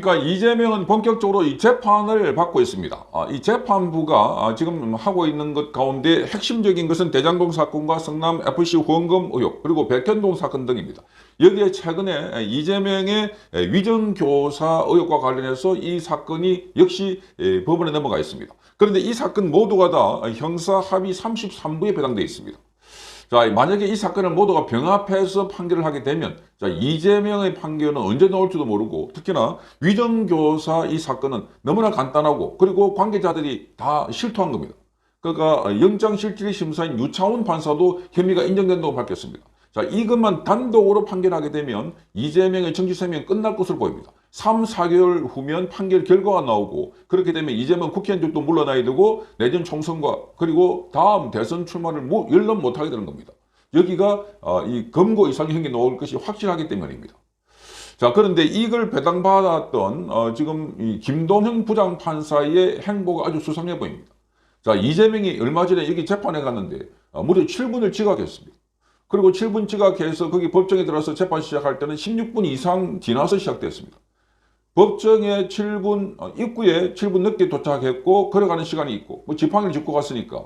그러니까 이재명은 본격적으로 이 재판을 받고 있습니다. 이 재판부가 지금 하고 있는 것 가운데 핵심적인 것은 대장동 사건과 성남 FC 후원금 의혹 그리고 백현동 사건 등입니다. 여기에 최근에 이재명의 위정교사 의혹과 관련해서 이 사건이 역시 법원에 넘어가 있습니다. 그런데 이 사건 모두가 다 형사 합의 33부에 배당되어 있습니다. 자, 만약에 이 사건을 모두가 병합해서 판결을 하게 되면 자, 이재명의 판결은 언제 나올지도 모르고 특히나 위정교사 이 사건은 너무나 간단하고 그리고 관계자들이 다 실토한 겁니다. 그러니까 영장실질심사인 유차훈 판사도 혐의가 인정된다고 밝혔습니다. 자, 이것만 단독으로 판결하게 되면 이재명의 정치 생명이 끝날 것으로 보입니다. 3, 4개월 후면 판결 결과가 나오고 그렇게 되면 이재명 국회의원도 물러나야 되고 내년 총선과 그리고 다음 대선 출마를 열람 못하게 되는 겁니다. 여기가 이 검거 이상 형이 나올 것이 확실하기 때문입니다. 자, 그런데 이걸 배당받았던 지금 이 김동현 부장판사의 행보가 아주 수상해 보입니다. 자, 이재명이 얼마 전에 여기 재판에 갔는데 무려 7분을 지각했습니다. 그리고 7분 지각해서 거기 법정에 들어서 재판 시작할 때는 16분 이상 지나서 시작됐습니다. 법정에 7분, 입구에 7분 늦게 도착했고, 걸어가는 시간이 있고, 뭐 지팡이를 짚고 갔으니까.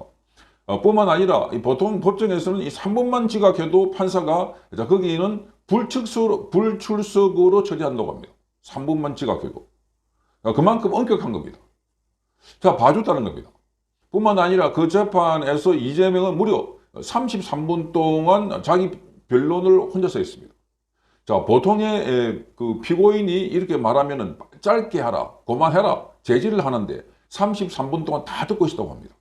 뿐만 아니라, 보통 법정에서는 이 3분만 지각해도 판사가, 거기는 불출석으로 처리한다고 합니다. 3분만 지각해도. 그만큼 엄격한 겁니다. 자, 봐줬다는 겁니다. 뿐만 아니라 그 재판에서 이재명은 무려 33분 동안 자기 변론을 혼자서 했습니다. 자, 보통의 그 피고인이 이렇게 말하면은 짧게 하라, 그만해라, 제지를 하는데 33분 동안 다 듣고 있었다고 합니다.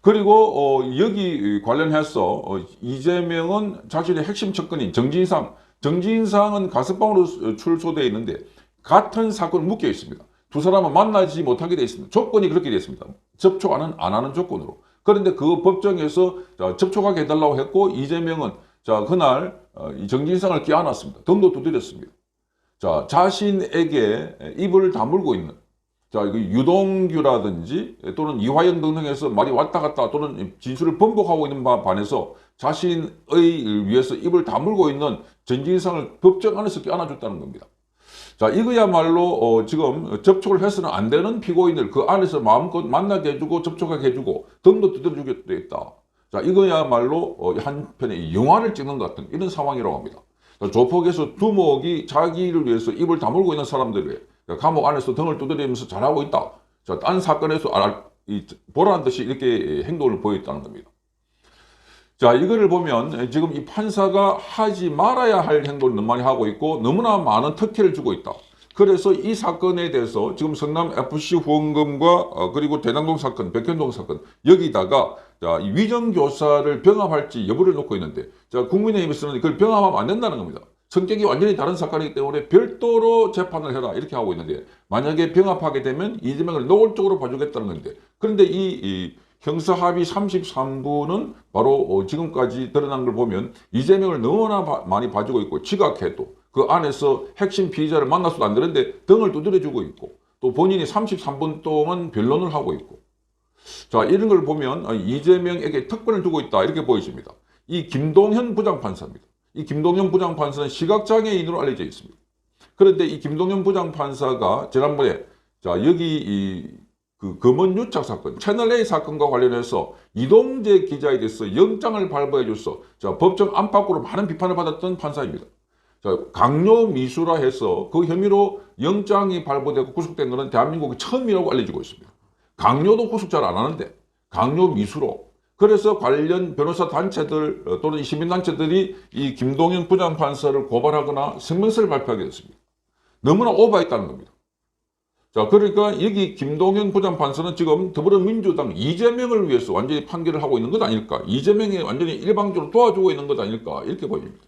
그리고 여기 관련해서 이재명은 자신의 핵심 접근인 정진상은 가석방으로 출소되어 있는데 같은 사건을 묶여 있습니다. 두 사람은 만나지 못하게 되어 있습니다. 조건이 그렇게 되어 있습니다. 접촉 안 하는 조건으로. 그런데 그 법정에서 접촉하게 해달라고 했고 이재명은 자, 그날 정진상을 껴안았습니다. 등도 두드렸습니다. 자, 자신에게 입을 다물고 있는 자, 유동규라든지 또는 이화영 등등에서 말이 왔다 갔다 또는 진술을 번복하고 있는 바에 반해서 자신의 위해서 입을 다물고 있는 정진상을 법정 안에서 껴안아줬다는 겁니다. 자, 이거야말로 지금 접촉을 해서는 안 되는 피고인을 그 안에서 마음껏 만나게 해주고 접촉하게 해주고 등도 두드려주게 돼 있다. 자, 이거야말로 한편의 영화를 찍는 것 같은 이런 상황이라고 합니다. 자, 조폭에서 두목이 자기를 위해서 입을 다물고 있는 사람들이 감옥 안에서 등을 두드리면서 잘하고 있다. 자, 딴 사건에서 보라는 듯이 이렇게 행동을 보였다는 겁니다. 자, 이거를 보면 지금 이 판사가 하지 말아야 할 행동을 너무 많이 하고 있고 너무나 많은 특혜를 주고 있다. 그래서 이 사건에 대해서 지금 성남 FC 후원금과 그리고 대장동 사건, 백현동 사건 여기다가 자, 이 위정교사를 병합할지 여부를 놓고 있는데 자, 국민의힘에서는 그걸 병합하면 안 된다는 겁니다. 성격이 완전히 다른 사건이기 때문에 별도로 재판을 해라 이렇게 하고 있는데 만약에 병합하게 되면 이재명을 노골적으로 봐주겠다는 건데 그런데 이 형사 합의 33부는 바로 지금까지 드러난 걸 보면 이재명을 너무나 많이 봐주고 있고 지각해도 그 안에서 핵심 피의자를 만나서도 안 되는데 등을 두드려주고 있고 또 본인이 33분 동안 변론을 하고 있고 자, 이런 걸 보면 이재명에게 특권을 두고 있다 이렇게 보여집니다. 이 김동현 부장판사입니다. 이 김동현 부장판사는 시각장애인으로 알려져 있습니다. 그런데 이 김동현 부장판사가 지난번에 자, 여기 그 검언유착 사건, 채널A 사건과 관련해서 이동재 기자에 대해서 영장을 발부해 줘서 자, 법정 안팎으로 많은 비판을 받았던 판사입니다. 자, 강요 미수라 해서 그 혐의로 영장이 발부되고 구속된 것은 대한민국이 처음이라고 알려지고 있습니다. 강요도 구속 잘 안 하는데 강요 미수로 그래서 관련 변호사 단체들 또는 시민단체들이 이 김동현 부장판사를 고발하거나 성명서를 발표하게 됐습니다. 너무나 오버했다는 겁니다. 자, 그러니까 여기 김동현 부장판사는 지금 더불어민주당 이재명을 위해서 완전히 판결을 하고 있는 것 아닐까? 이재명이 완전히 일방적으로 도와주고 있는 것 아닐까? 이렇게 보입니다.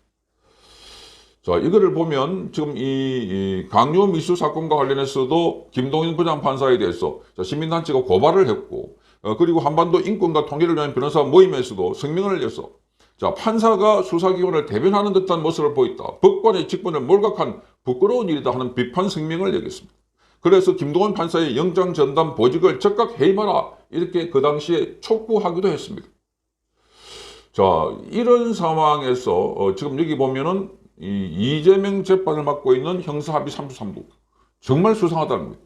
자, 이거를 보면 지금 이 강요 미수 사건과 관련해서도 김동현 부장판사에 대해서 시민단체가 고발을 했고 그리고 한반도 인권과 통일을 위한 변호사 모임에서도 성명을 내서 자, 판사가 수사기관을 대변하는 듯한 모습을 보였다. 법관의 직분을 몰각한 부끄러운 일이다 하는 비판 성명을 내겠습니다. 그래서 김동현 판사의 영장 전담 보직을 즉각 해임하라 이렇게 그 당시에 촉구하기도 했습니다. 자, 이런 상황에서 지금 여기 보면은 이재명 재판을 맡고 있는 형사합의 33부 정말 수상하다는 겁니다.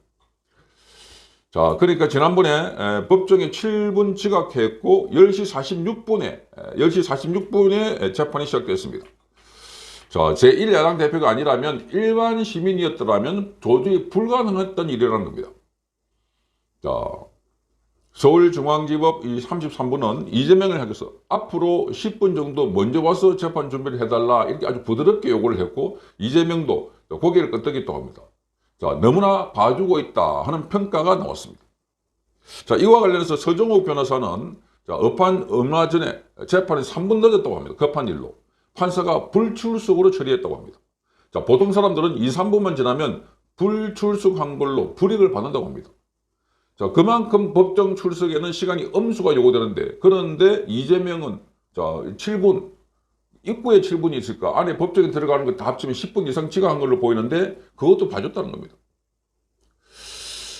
자, 그러니까 지난번에 법정에 7분 지각했고 10시 46분에 재판이 시작됐습니다. 자, 제1야당 대표가 아니라면 일반 시민이었더라면 도저히 불가능했던 일이라는 겁니다. 자, 서울중앙지법 이 33부는 이재명을 향해서 앞으로 10분 정도 먼저 와서 재판 준비를 해달라 이렇게 아주 부드럽게 요구를 했고 이재명도 고개를 끄덕였다고 합니다. 자, 너무나 봐주고 있다 하는 평가가 나왔습니다. 자, 이와 관련해서 서정욱 변호사는 자, 업한 얼마 전에 재판이 3분 늦었다고 합니다. 급한 일로. 판사가 불출석으로 처리했다고 합니다. 자, 보통 사람들은 2, 3분만 지나면 불출석한 걸로 불이익을 받는다고 합니다. 자, 그만큼 법정 출석에는 시간이 엄수가 요구되는데, 그런데 이재명은 자, 7분, 입구에 7분이 있을까? 안에 법정에 들어가는 거 다 합치면 10분 이상 지각한 걸로 보이는데, 그것도 봐줬다는 겁니다.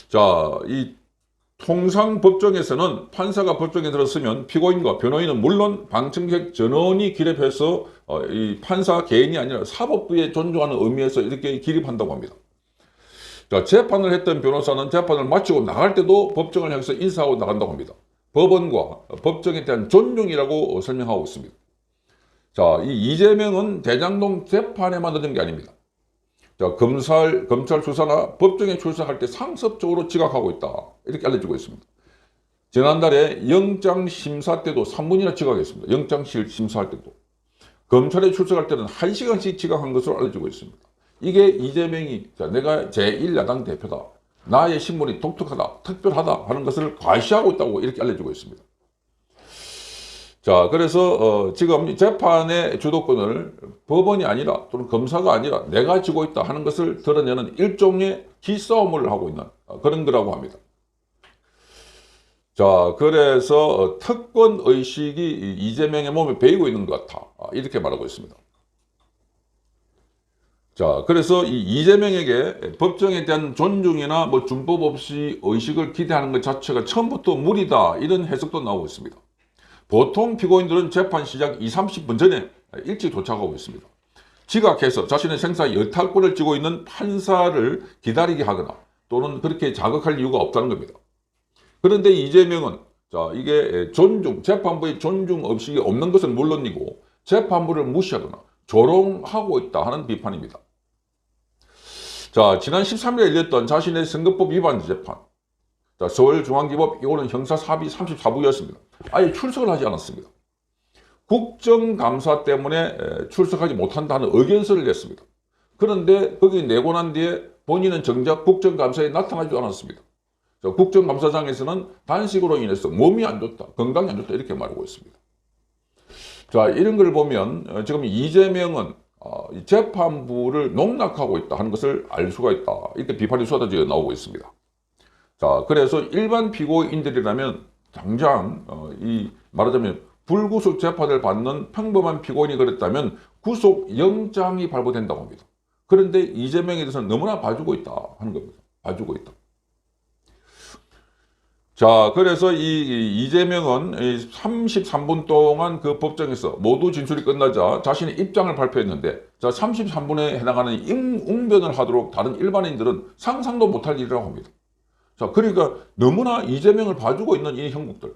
자, 이 통상 법정에서는 판사가 법정에 들었으면 피고인과 변호인은 물론 방청객 전원이 기립해서 이 판사 개인이 아니라 사법부에 존중하는 의미에서 이렇게 기립한다고 합니다. 자, 재판을 했던 변호사는 재판을 마치고 나갈 때도 법정을 향해서 인사하고 나간다고 합니다. 법원과 법정에 대한 존중이라고 설명하고 있습니다. 자, 이 이재명은 대장동 재판에만 늦은 게 아닙니다. 자, 검찰 수사나 법정에 출석할 때 상습적으로 지각하고 있다. 이렇게 알려지고 있습니다. 지난달에 영장 심사 때도 3분이나 지각했습니다. 영장 심사할 때도. 검찰에 출석할 때는 1시간씩 지각한 것으로 알려지고 있습니다. 이게 이재명이 자, 내가 제1야당 대표다. 나의 신문이 독특하다, 특별하다 하는 것을 과시하고 있다고 이렇게 알려지고 있습니다. 자, 그래서 지금 재판의 주도권을 법원이 아니라 또는 검사가 아니라 내가 쥐고 있다 하는 것을 드러내는 일종의 기싸움을 하고 있는 그런 거라고 합니다. 자, 그래서 특권 의식이 이재명의 몸에 배이고 있는 것 같아. 이렇게 말하고 있습니다. 자, 그래서 이 이재명에게 법정에 대한 존중이나 뭐 준법 없이 의식을 기대하는 것 자체가 처음부터 무리다. 이런 해석도 나오고 있습니다. 보통 피고인들은 재판 시작 20, 30분 전에 일찍 도착하고 있습니다. 지각해서 자신의 생사의 여탈권을 쥐고 있는 판사를 기다리게 하거나 또는 그렇게 자극할 이유가 없다는 겁니다. 그런데 이재명은 자, 이게 재판부의 존중 의식이 없는 것은 물론이고 재판부를 무시하거나 조롱하고 있다 하는 비판입니다. 자, 지난 13일에 열렸던 자신의 선거법 위반 재판. 자, 서울중앙지법 이거는 형사사비 34부였습니다. 아예 출석을 하지 않았습니다. 국정감사 때문에 출석하지 못한다는 의견서를 냈습니다. 그런데 거기 내고 난 뒤에 본인은 정작 국정감사에 나타나지도 않았습니다. 자, 국정감사장에서는 단식으로 인해서 몸이 안 좋다, 건강이 안 좋다 이렇게 말하고 있습니다. 자, 이런 걸 보면 지금 이재명은 재판부를 농락하고 있다 하는 것을 알 수가 있다. 이렇게 비판이 쏟아져 나오고 있습니다. 자, 그래서 일반 피고인들이라면 당장 이 말하자면 불구속 재판을 받는 평범한 피고인이 그랬다면 구속영장이 발부된다고 합니다. 그런데 이재명에 대해서는 너무나 봐주고 있다 하는 겁니다. 봐주고 있다. 자, 그래서 이 이재명은 33분 동안 그 법정에서 모두 진술이 끝나자 자신의 입장을 발표했는데 자, 33분에 해당하는 웅변을 하도록 다른 일반인들은 상상도 못할 일이라고 합니다. 자, 그러니까 너무나 이재명을 봐주고 있는 이 형국들.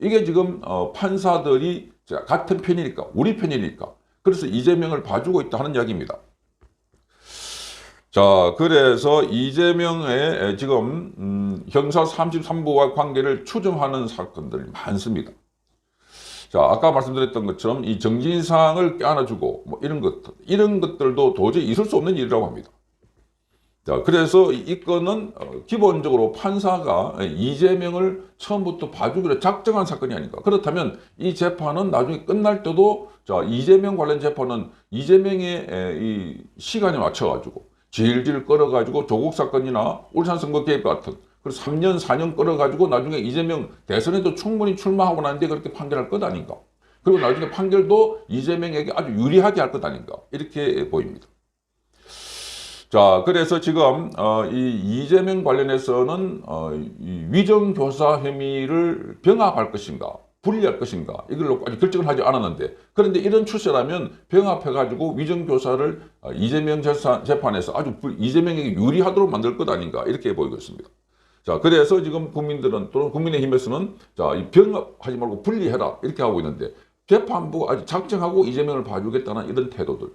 이게 지금 판사들이 같은 편이니까, 우리 편이니까. 그래서 이재명을 봐주고 있다 하는 이야기입니다. 자, 그래서 이재명의 지금 형사 33부와 관계를 추정하는 사건들이 많습니다. 자, 아까 말씀드렸던 것처럼 이 정진상을 껴안아주고 뭐 이런 것들도 도저히 있을 수 없는 일이라고 합니다. 자, 그래서 이 건은 기본적으로 판사가 이재명을 처음부터 봐주기로 작정한 사건이 아닌가. 그렇다면 이 재판은 나중에 끝날 때도 자, 이재명 관련 재판은 이재명의 이 시간에 맞춰가지고 질질 끌어가지고 조국 사건이나 울산 선거 개입 같은 그래서 3년, 4년 끌어가지고 나중에 이재명 대선에도 충분히 출마하고 난데 그렇게 판결할 것 아닌가. 그리고 나중에 판결도 이재명에게 아주 유리하게 할 것 아닌가. 이렇게 보입니다. 자, 그래서 지금 이 이재명 관련해서는 이 위정교사 혐의를 병합할 것인가 분리할 것인가 이걸로 아직 결정을 하지 않았는데 그런데 이런 추세라면 병합해가지고 위정교사를 이재명 재판에서 아주 이재명에게 유리하도록 만들 것 아닌가 이렇게 보이고 있습니다. 자, 그래서 지금 국민들은 또는 국민의힘에서는 자, 이 병합하지 말고 분리해라 이렇게 하고 있는데 재판부가 아직 작정하고 이재명을 봐주겠다는 이런 태도들.